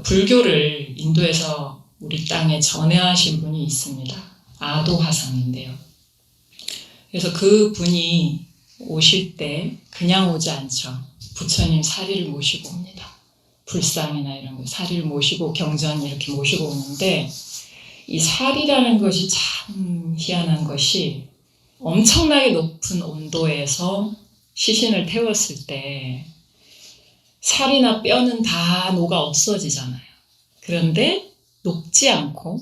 불교를 인도에서 우리 땅에 전해하신 분이 있습니다. 아도 화상인데요. 그래서 그 분이 오실 때 그냥 오지 않죠. 부처님 사리를 모시고 옵니다. 불상이나 이런 거 사리를 모시고 경전 이렇게 모시고 오는데, 이 사리라는 것이 참 희한한 것이 엄청나게 높은 온도에서 시신을 태웠을 때 살이나 뼈는 다 녹아 없어지잖아요. 그런데 녹지 않고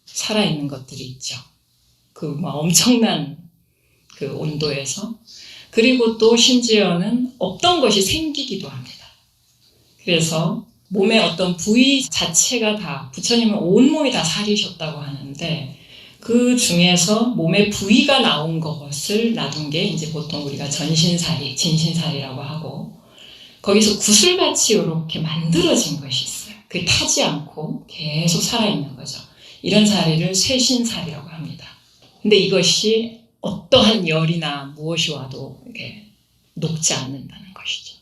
살아있는 것들이 있죠. 그 엄청난 그 온도에서. 그리고 또 심지어는 없던 것이 생기기도 합니다. 그래서 몸의 어떤 부위 자체가 다, 부처님은 온몸이 다 살이셨다고 하는데, 그 중에서 몸의 부위가 나온 것을 놔둔 게 이제 보통 우리가 전신살이, 진신살이라고 하고, 거기서 구슬같이 이렇게 만들어진 것이 있어요. 그게 타지 않고 계속 살아있는 거죠. 이런 살이를 쇠신살이라고 합니다. 근데 이것이 어떠한 열이나 무엇이 와도 이렇게 녹지 않는다는 것이죠.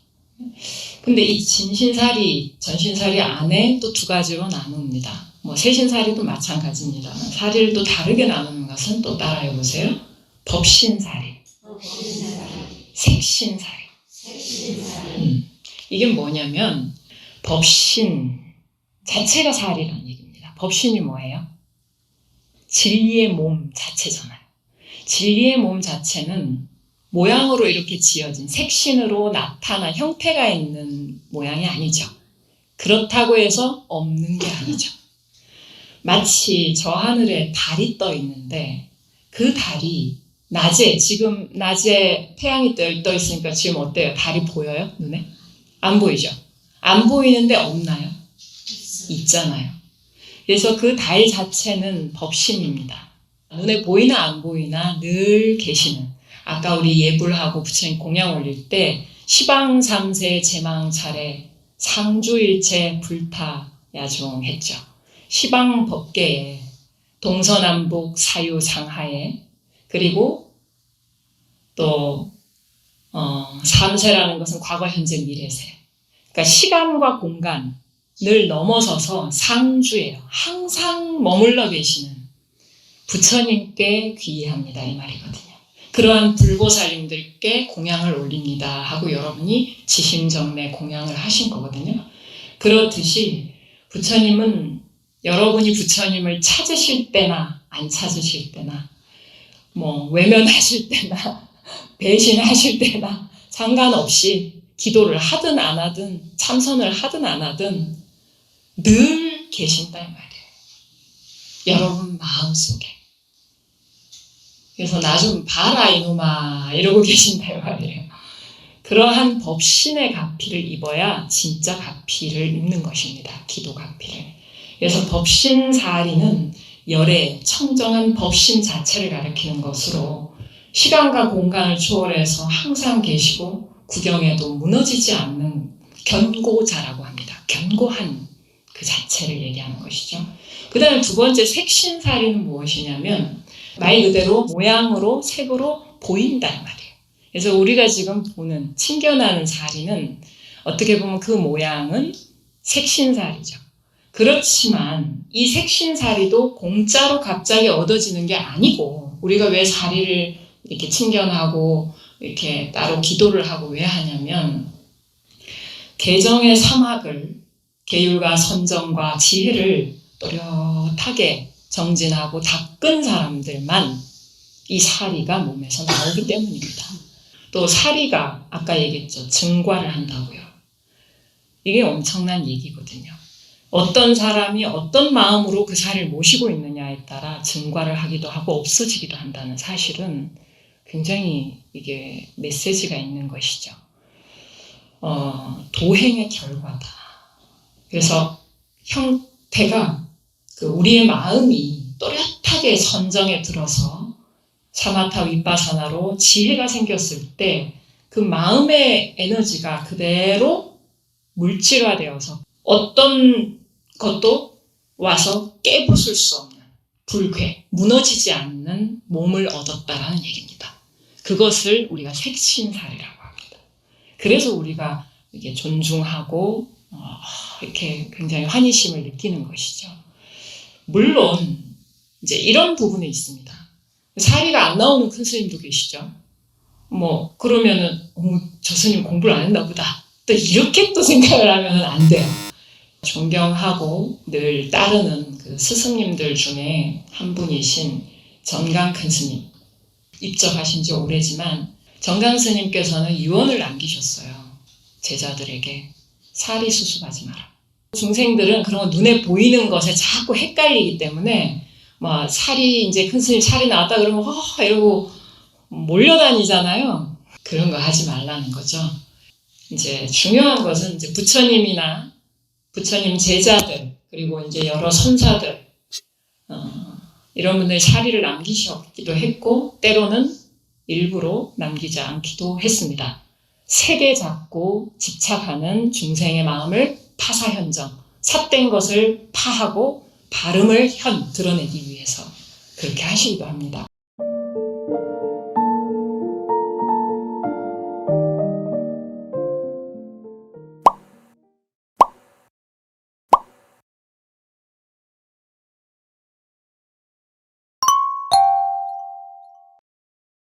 근데 이 진신살이, 전신살이 안에 또 두 가지로 나눕니다. 쇠신살이도 마찬가지입니다만, 살이를 또 다르게 나누는 것은 또 따라해 보세요. 법신살이, 색신살이. 이게 뭐냐면, 법신 자체가 살이라는 얘기입니다. 법신이 뭐예요? 진리의 몸 자체잖아요. 진리의 몸 자체는 모양으로 이렇게 지어진 색신으로 나타난 형태가 있는 모양이 아니죠. 그렇다고 해서 없는 게 아니죠. 마치 저 하늘에 달이 떠 있는데, 그 달이 지금 낮에 태양이 떠 있으니까 지금 어때요? 달이 보여요? 눈에? 안 보이죠? 안 보이는데 없나요? 있잖아요. 그래서 그 달 자체는 법신입니다. 눈에 보이나 안 보이나 늘 계시는, 아까 우리 예불하고 부처님 공양 올릴 때 시방삼세 제망차례 상주일체 불타야종 했죠. 시방법계에 동서남북 사유상하에, 그리고 또 삼세라는 것은 과거 현재 미래세, 그러니까 시간과 공간을 넘어서서 상주예요. 항상 머물러 계시는 부처님께 귀의합니다, 이 말이거든요. 그러한 불보살님들께 공양을 올립니다 하고 여러분이 지심정례 공양을 하신 거거든요. 그렇듯이 부처님은 여러분이 부처님을 찾으실 때나 안 찾으실 때나, 외면하실 때나 배신하실 때나 상관없이 기도를 하든 안 하든 참선을 하든 안 하든 늘 계신다 이 말이에요. 여러분 마음속에. 그래서 나 좀 봐라 이놈아 이러고 계신다 이 말이에요. 그러한 법신의 가피를 입어야 진짜 가피를 입는 것입니다. 기도 가피를. 그래서 법신사리는 열의 청정한 법신 자체를 가리키는 것으로, 시간과 공간을 초월해서 항상 계시고 구경해도 무너지지 않는 견고자라고 합니다. 견고한 그 자체를 얘기하는 것이죠. 그 다음에 두 번째 색신사리는 무엇이냐면, 말 그대로 모양으로 색으로 보인다 이 말이에요. 그래서 우리가 지금 보는 친견하는 사리는 어떻게 보면 그 모양은 색신사리죠. 그렇지만 이 색신사리도 공짜로 갑자기 얻어지는 게 아니고, 우리가 왜 사리를 이렇게 친견하고 이렇게 따로 기도를 하고 왜 하냐면, 개정의 사막을, 계율과 선정과 지혜를 또렷하게 정진하고 닦은 사람들만 이 사리가 몸에서 나오기 때문입니다. 또 사리가 아까 얘기했죠. 증과를 한다고요. 이게 엄청난 얘기거든요. 어떤 사람이 어떤 마음으로 그 사리를 모시고 있느냐에 따라 증과를 하기도 하고 없어지기도 한다는 사실은 굉장히 이게 메시지가 있는 것이죠. 도행의 결과다. 그래서 형태가 우리의 마음이 또렷하게 선정에 들어서 사마타 윗바사나로 지혜가 생겼을 때 그 마음의 에너지가 그대로 물질화되어서 어떤 것도 와서 깨부술 수 없는 불괴, 무너지지 않는 몸을 얻었다라는 얘기입니다. 그것을 우리가 색신살이라고 합니다. 그래서 우리가 이게 존중하고 이렇게 굉장히 환희심을 느끼는 것이죠. 물론 이제 이런 부분이 있습니다. 사리가 안 나오는 큰 스님도 계시죠. 뭐 그러면은 저 스님 공부를 안 했나 보다. 또 이렇게 또 생각을 하면 안 돼요. 존경하고 늘 따르는 그 스승님들 중에 한 분이신 정강 큰 스님. 입적하신 지 오래지만 정강 스님께서는 유언을 남기셨어요. 제자들에게 사리 수습하지 마라. 중생들은 그런 거 눈에 보이는 것에 자꾸 헷갈리기 때문에 뭐 살이 이제 큰 스님 살이 나왔다 그러면 이러고 몰려다니잖아요. 그런 거 하지 말라는 거죠. 이제 중요한 것은 이제 부처님이나 부처님 제자들 그리고 이제 여러 선사들 이런 분들이 사리를 남기셨기도 했고 때로는 일부러 남기지 않기도 했습니다. 세게 잡고 집착하는 중생의 마음을 파사현정, 삿된 것을 파하고 바름을 드러내기 위해서 그렇게 하시기도 합니다.